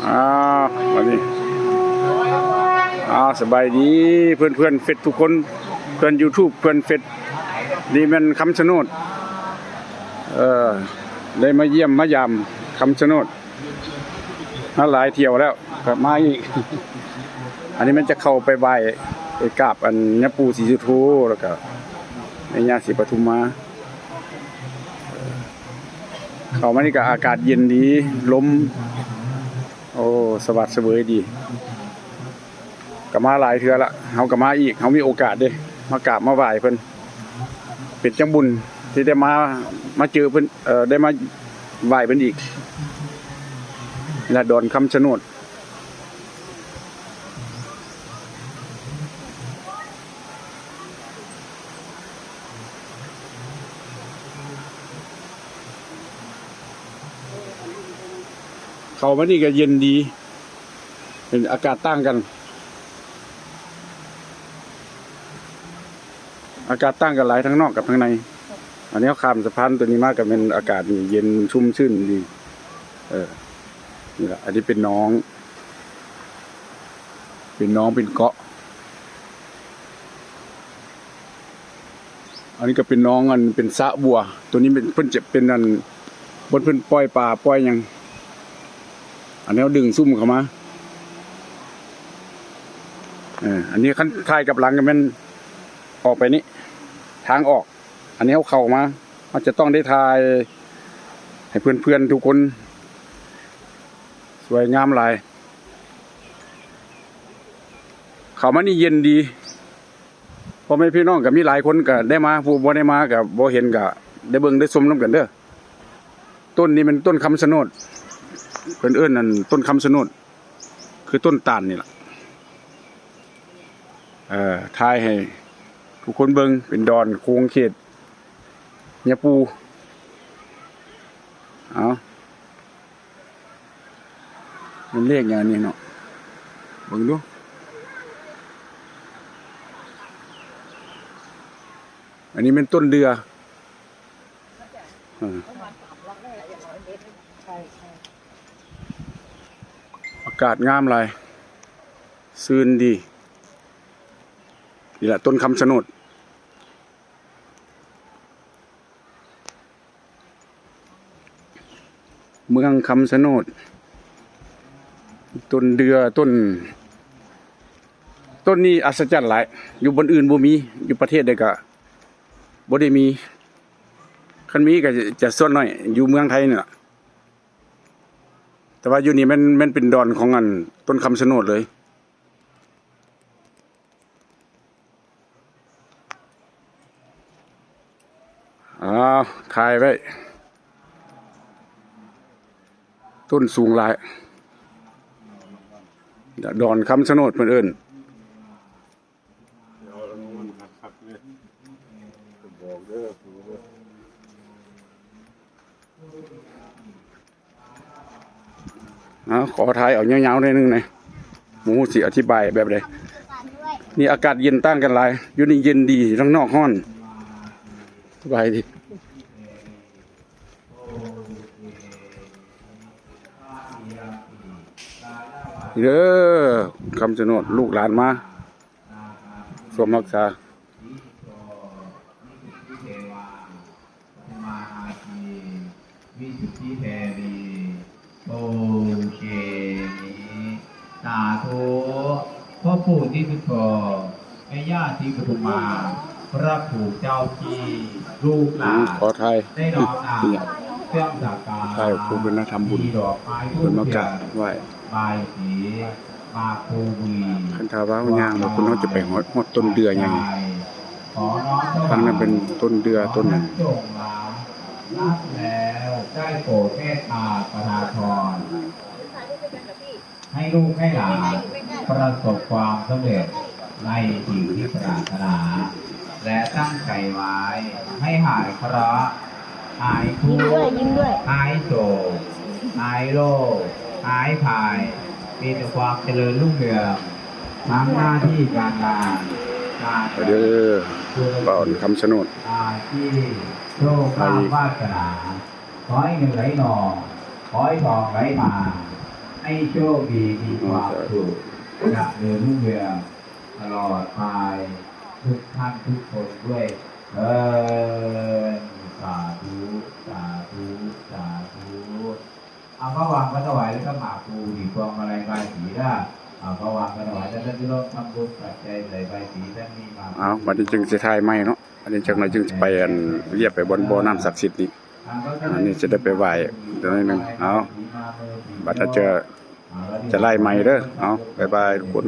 อ้าววันนี้สบายดีเพื่อนเฟซทุกคนเพื่อน YouTube เพื่อนเฟซนี่มันคำชะโนดได้มาเยี่ยมมายามคำชะโนดมาหลายเที่ยวแล้วกลับมาอีก อันนี้มันจะเข้าไปไหว้ไปกราบอันยะปูศรีสุโธแล้วก็แม่ย่าศรีปทุมมาเข้ามานี่ก็อากาศเย็นดีลมโอ้สวัสดิ์เสวยดีก็มาหลายเทื่อละเฮาก็มาอีกเฮามีโอกาสเด้มากราบมาไหว้เพิ่นเป็นจังบุญที่ได้มาเจอเพิ่นได้มาไหว้เพิ่นอีกและดอนคำชะโนดเข้ามานี่ก็เย็นดีเป็นอากาศต่างกันอากาศต่างกันหลายทั้งนอกกับทั้งในอันนี้ข้ามสะพานตัวนี้มากกับเป็นอากาศเย็นชุ่มชื่นดีนี่แหละอันนี้เป็นน้องเป็นเกาะอันนี้ก็เป็นน้องอันเป็นสระบัวตัวนี้เป็นเพิ่นจะเป็นอันบนเพิ่นปล่อยปลาปล่อยยังอันนี้ดึงซุ่มเข้ามาอันนี้ขั้นท้ายกับหลังกันมันออกไปนี่ทางออกอันนี้เขาเข้ามาเขาจะต้องได้ทายให้เพื่อนๆทุกคนสวยงามหลายเข้ามานี่เย็นดีพอไม่พี่น้องกับมีหลายคนก็ได้มาผู้บ่ได้มากับบ่เห็นก็ได้เบิ่งได้ชมน้ำกันเด้อต้นนี้มันต้นคำชะโนดเพิ่นเอิ้นนั่นต้นคำชะโนดคือต้นตาลนี่ล่ะทายให้ทุกคนเบิ่งเป็นดอนโค้งเขตยะปูมันเลขอย่างนี้เนาะเบิ่งดูอันนี้เป็นต้นเดืออากาศงามหลายซื่นดีนี่แหละต้นคำชะโนดเมืองคำชะโนดต้นเดือต้นนี้อัศจรรย์หลายอยู่บนอื่นบ่มีอยู่ประเทศใดก็บ่ได้มีคันมีก็จะส่วนน้อยอยู่เมืองไทยนี่ล่ะแต่ว่าอยู่นี่มันเป็นดอนของอันต้นคำชะโนดเลยถ่ายไว้ต้นสูงหลายดอนคำชะโนดเพิ่นเอิ้นขอถ่ายเอายาวๆหน่อยนึงหน่อยหมูสิอธิบายแบบใดนี่อากาศเย็นต่างกันหลายอยู่นี่เย็นดีข้างนอกร้อนสบายดีเด้อคำชะโนดลูกหลานมาสวมรักษาวิสุทธิเทวีโอเคนี้สาธุพ่อปู่ที่สุโธแม่ย่าที่ปทุมมาพระผู้เจ้าที่ลูกหลานขอไทยได้น้อมนำเครื่องสักการะไทยคุณเป็นนักทำบุญเป็นมากราบไหว้บายสีมาโควีคันทาว้าวย่างเราคุณน้องจะไปหดต้นเดือยังไงฟังนั้นเป็นต้นเดือต้นนั้นรับแล้วได้โปรดเมตตาประทานพรให้ลูกให้หลานประสบความสำเร็จในสิ่งที่ปรารถนาและตั้งใจไว้ให้หายเคราะห์หายทุกข์หายโศกหายโรคหายภัยมีแต่ความเจริญรุ่งเรืองทั้งหน้าที่การงานเด้อบ่อนคำชะโนดที่โชคลาภวาสนาขอให้เงินไหลนองขอให้ทองไหลมา ให้โชคดีมีความสุขจะเดินรุ่งเรืองตลอดไปทุกท่านทุกคนด้วยสาธุสาธุสาธุเอาพระวางพระถวายแล้วก็หมากภูดีกองอะไรใบสีได้เอาพระวางพระถวายแล้วท่านที่ร่วมทำบุญปัจจัยใส่ใบสีท่านมีมา เอาบัดนี้จึงสิทายใหม่เนาะบัดนี้จังหน่อยจึงสิไปอันเรียบไปบนบ่อน้ำศักดิ์สิทธิ์นี่อันนี้จะได้ไปไหว้เดี๋ยวนิดนึงเอาบัดถ้าจะไล่ใหม่เด้อเอาบ๊ายบายทุกคน